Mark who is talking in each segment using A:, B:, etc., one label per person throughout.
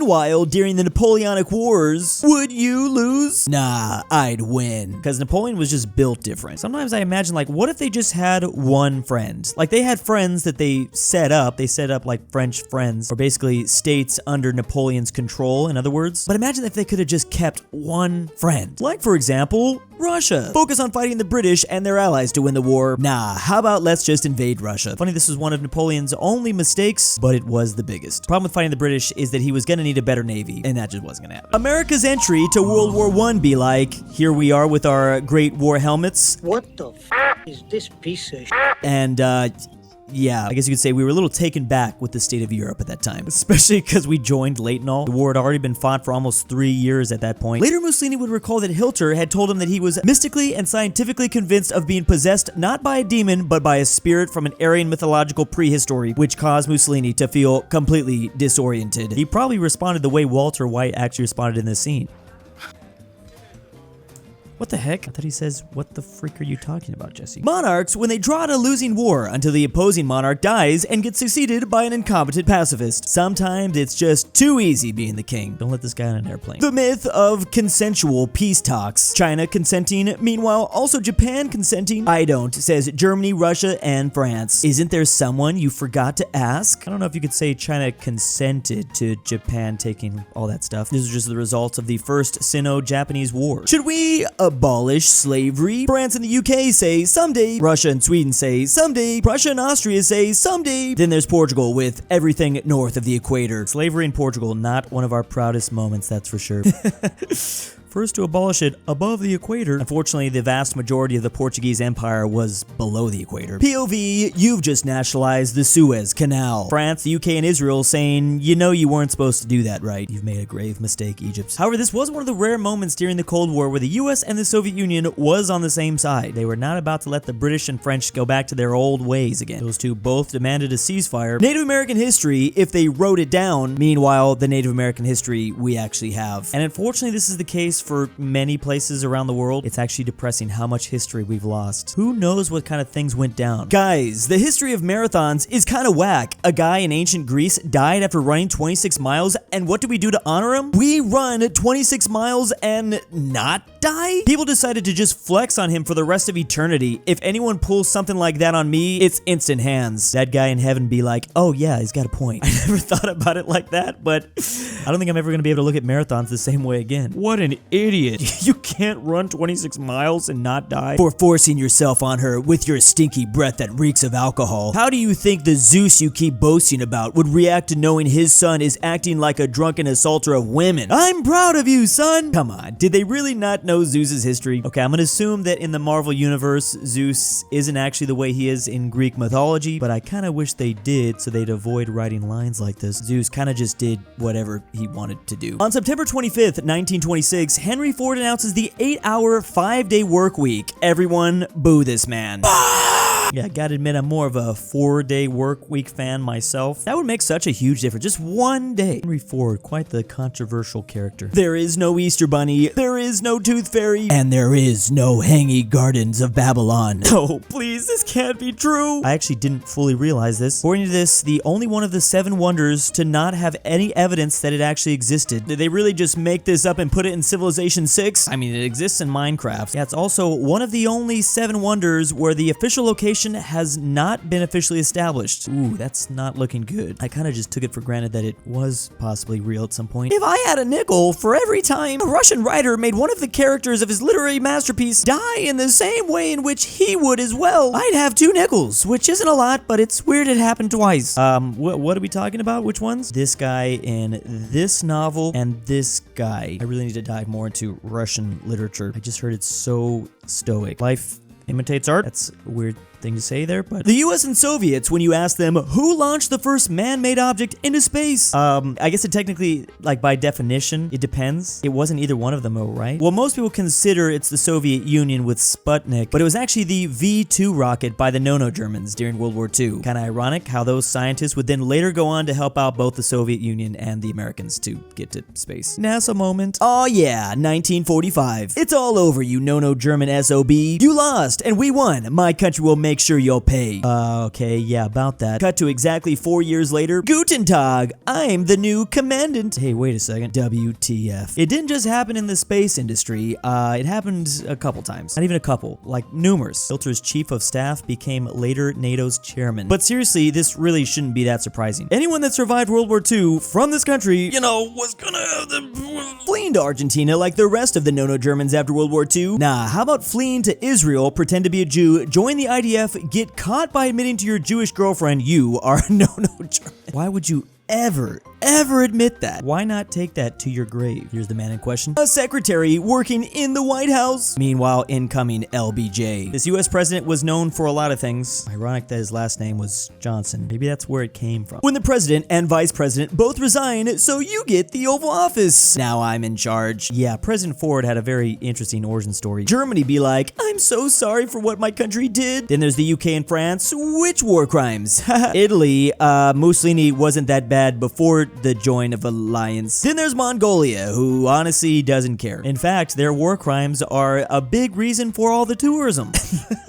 A: Meanwhile, during the Napoleonic Wars, would you lose? Nah, I'd win. Because Napoleon was just built different. Sometimes I imagine, like, what if they just had one friend? Like, they had friends that they set up. They set up, like, French friends, or basically states under Napoleon's control, in other words. But imagine if they could have just kept one friend. Like, for example, Russia. Focus on fighting the British and their allies to win the war. Nah, how about let's just invade Russia? Funny, this was one of Napoleon's only mistakes, but it was the biggest. Problem with fighting the British is that he was gonna need a better navy, and that just wasn't gonna happen. America's entry to World War I be like, here we are with our Great War helmets.
B: What the is this piece of
A: And, yeah, I guess you could say we were a little taken back with the state of Europe at that time, especially because we joined late and all. The war had already been fought for almost 3 years at that point. Later, Mussolini would recall that Hitler had told him that he was mystically and scientifically convinced of being possessed not by a demon, but by a spirit from an Aryan mythological prehistory, which caused Mussolini to feel completely disoriented. He probably responded the way Walter White actually responded in this scene. What the heck? I thought he says, what the freak are you talking about, Jesse? Monarchs, when they draw out a losing war until the opposing monarch dies and gets succeeded by an incompetent pacifist. Sometimes it's just too easy being the king. Don't let this guy on an airplane. The myth of consensual peace talks. China consenting, meanwhile also Japan consenting. I don't, says Germany, Russia, and France. Isn't there someone you forgot to ask? I don't know if you could say China consented to Japan taking all that stuff. This is just the result of the First Sino-Japanese War. Should we abolish slavery? France and the UK say someday. Russia and Sweden say someday. Prussia and Austria say someday. Then there's Portugal with everything north of the equator. Slavery in Portugal, not one of our proudest moments, that's for sure. First to abolish it above the equator. Unfortunately, the vast majority of the Portuguese Empire was below the equator. POV, you've just nationalized the Suez Canal. France, the UK, and Israel saying, you know you weren't supposed to do that, right? You've made a grave mistake, Egypt. However, this was one of the rare moments during the Cold War where the US and the Soviet Union was on the same side. They were not about to let the British and French go back to their old ways again. Those two both demanded a ceasefire. Native American history, if they wrote it down, meanwhile, the Native American history we actually have. And unfortunately, this is the case for many places around the world. It's actually depressing how much history we've lost. Who knows what kind of things went down? Guys, the history of marathons is kind of whack. A guy in ancient Greece died after running 26 miles, and what do we do to honor him? We run 26 miles and not die? People decided to just flex on him for the rest of eternity. If anyone pulls something like that on me, it's instant hands. That guy in heaven be like, oh yeah, he's got a point. I never thought about it like that, but I don't think I'm ever gonna be able to look at marathons the same way again. What an idiot. You can't run 26 miles and not die for forcing yourself on her with your stinky breath that reeks of alcohol. How do you think the Zeus you keep boasting about would react to knowing his son is acting like a drunken assaulter of women? I'm proud of you, son. Come on, did they really not know Zeus's history? Okay, I'm gonna assume that in the Marvel universe, Zeus isn't actually the way he is in Greek mythology, but I kind of wish they did so they'd avoid writing lines like this. Zeus kind of just did whatever he wanted to do. On September 25th, 1926, Henry Ford announces the 8-hour, 5-day work week. Everyone boo this man. Yeah, I gotta admit, I'm more of a 4-day work week fan myself. That would make such a huge difference. Just one day. Henry Ford, quite the controversial character. There is no Easter Bunny, there is no Tooth Fairy, and there is no Hanging Gardens of Babylon. No, please, this can't be true. I actually didn't fully realize this. According to this, the only one of the 7 wonders to not have any evidence that it actually existed. Did they really just make this up and put it in Civilization 6? I mean, it exists in Minecraft. Yeah, it's also one of the only 7 wonders where the official location has not been officially established. Ooh, that's not looking good. I kind of just took it for granted that it was possibly real at some point. If I had a nickel for every time a Russian writer made one of the characters of his literary masterpiece die in the same way in which he would as well, I'd have 2 nickels, which isn't a lot, but it's weird it happened twice. What are we talking about? Which ones? This guy in this novel and this guy. I really need to dive more into Russian literature. I just heard it's so stoic. Life imitates art. That's a weird thing to say there, but the US and Soviets, when you ask them who launched the first man-made object into space, I guess it technically, like by definition, it depends. It wasn't either one of them, right? Well, most people consider it's the Soviet Union with Sputnik, but it was actually the V-2 rocket by the No-No Germans during World War II. Kind of ironic how those scientists would then later go on to help out both the Soviet Union and the Americans to get to space. NASA moment. Oh yeah, 1945. It's all over, you No-No German SOB. You lost, and we won. My country will make make sure you'll pay. Okay, yeah, about that. Cut to exactly 4 years later. Guten Tag, I'm the new commandant. Hey, wait a second. WTF. It didn't just happen in the space industry. It happened a couple times. Not even a couple, like numerous. Filter's chief of staff became later NATO's chairman. But seriously, this really shouldn't be that surprising. Anyone that survived World War II from this country, was gonna have the fleeing to Argentina like the rest of the no-no Germans after World War II. Nah, how about fleeing to Israel, pretend to be a Jew, join the IDF, get caught by admitting to your Jewish girlfriend you are a no-no German? Why would you ever admit that? Why not take that to your grave? Here's the man in question. A secretary working in the White House. Meanwhile, incoming LBJ. This US president was known for a lot of things. Ironic that his last name was Johnson. Maybe that's where it came from. When the president and vice president both resign, so you get the Oval Office. Now I'm in charge. Yeah, President Ford had a very interesting origin story. Germany be like, I'm so sorry for what my country did. Then there's the UK and France. Which war crimes? Italy, Mussolini wasn't that bad before the join of alliance. Then there's Mongolia, who honestly doesn't care. In fact, their war crimes are a big reason for all the tourism.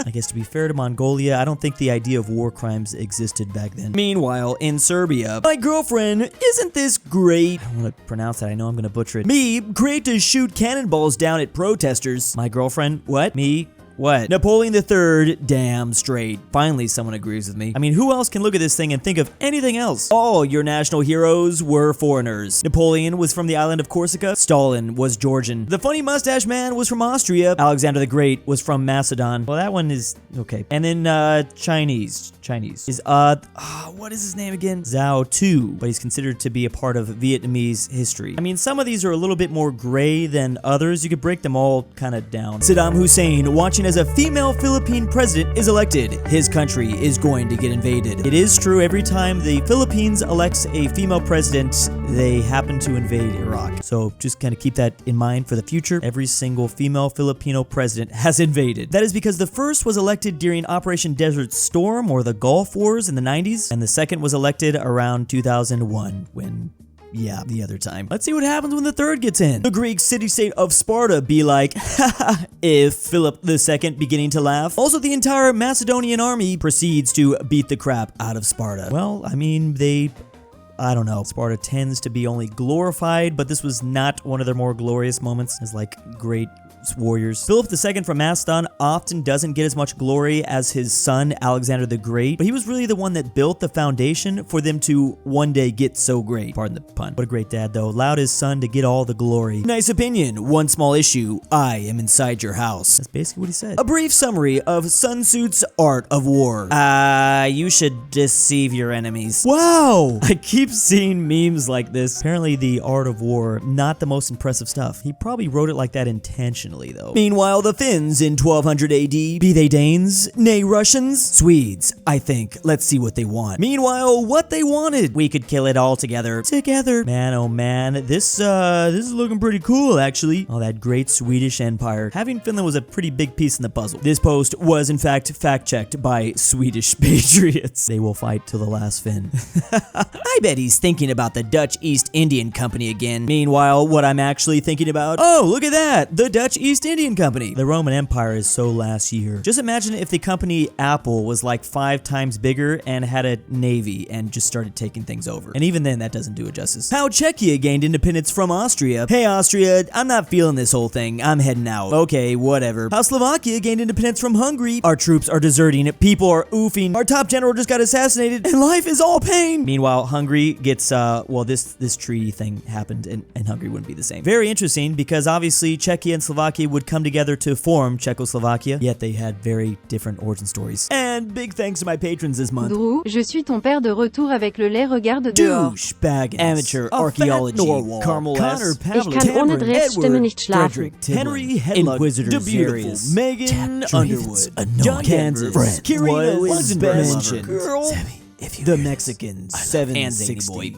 A: I guess to be fair to Mongolia, I don't think the idea of war crimes existed back then. Meanwhile, in Serbia, my girlfriend, isn't this great? I don't want to pronounce that, I know I'm gonna butcher it. Me, great to shoot cannonballs down at protesters. My girlfriend, what? Me? What? Napoleon III, damn straight. Finally, someone agrees with me. I mean, who else can look at this thing and think of anything else? All your national heroes were foreigners. Napoleon was from the island of Corsica. Stalin was Georgian. The funny mustache man was from Austria. Alexander the Great was from Macedon. Well, that one is okay. And then Chinese is what is his name again? Zhao Tu, but he's considered to be a part of Vietnamese history. I mean, some of these are a little bit more gray than others. You could break them all kind of down. Saddam Hussein, watching as a female Philippine president is elected, his country is going to get invaded. It is true, every time the Philippines elects a female president, they happen to invade Iraq. So just kind of keep that in mind for the future. Every single female Filipino president has invaded. That is because the first was elected during Operation Desert Storm or the Gulf Wars in the 90s, and the second was elected around 2001 when the other time. Let's see what happens when the third gets in. The Greek city-state of Sparta be like, haha, if Philip II beginning to laugh. Also, the entire Macedonian army proceeds to beat the crap out of Sparta. Well, I mean, I don't know. Sparta tends to be only glorified, but this was not one of their more glorious moments as like great warriors. Philip II from Macedon often doesn't get as much glory as his son Alexander the Great, but he was really the one that built the foundation for them to one day get so great. Pardon the pun. What a great dad though. Allowed his son to get all the glory. Nice opinion. One small issue. I am inside your house. That's basically what he said. A brief summary of Sun Tzu's Art of War. You should deceive your enemies. Wow! I keep seeing memes like this. Apparently the Art of War, not the most impressive stuff. He probably wrote it like that intentionally though. Meanwhile, the Finns in 1200 AD, be they Danes, nay Russians, Swedes, I think. Let's see what they want. Meanwhile, what they wanted. We could kill it all together. Man, oh man, this is looking pretty cool actually. Oh, that great Swedish Empire. Having Finland was a pretty big piece in the puzzle. This post was in fact fact-checked by Swedish patriots. They will fight till the last Finn. I bet he's thinking about the Dutch East Indian Company again. Meanwhile, what I'm actually thinking about, oh, look at that, the Dutch East Indian Company. The Roman Empire is so last year. Just imagine if the company Apple was like 5 times bigger and had a navy and just started taking things over. And even then, that doesn't do it justice. How Czechia gained independence from Austria. Hey Austria, I'm not feeling this whole thing. I'm heading out. Okay, whatever. How Slovakia gained independence from Hungary. Our troops are deserting. People are oofing. Our top general just got assassinated and life is all pain. Meanwhile, Hungary gets, this treaty thing happened and Hungary wouldn't be the same. Very interesting because obviously Czechia and Slovakia would come together to form Czechoslovakia, yet they had very different origin stories. And big thanks to my patrons this month.
C: Drew, je suis ton père de retour avec le lait, regarde dehors.
A: DOOCHBAGGINS, Amateur Archaeology, Carmel Saida,
C: Ich kann ohne Drecksstimme nicht schlafen.
A: Fredrik Tibblin, Henrik Hedlund, DaBeautiful-MEGAN-Underwood, JohnDenver, KirinoIsBestGirl, The Mexicans, 760,